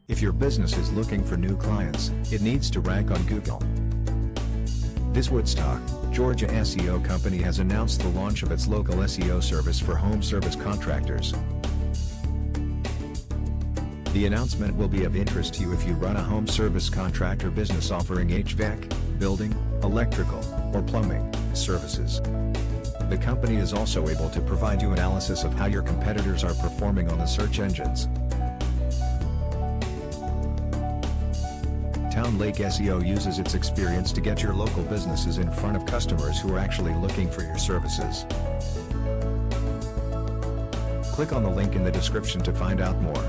If your business is looking for new clients, it needs to rank on Google. This Woodstock, Georgia SEO company has announced the launch of its local SEO service for home service contractors. The announcement will be of interest to you if you run a home service contractor business offering HVAC, building, electrical, or plumbing services. The company is also able to provide you analysis of how your competitors are performing on the search engines. Town Lake SEO uses its experience to get your local businesses in front of customers who are actually looking for your services. Click on the link in the description to find out more.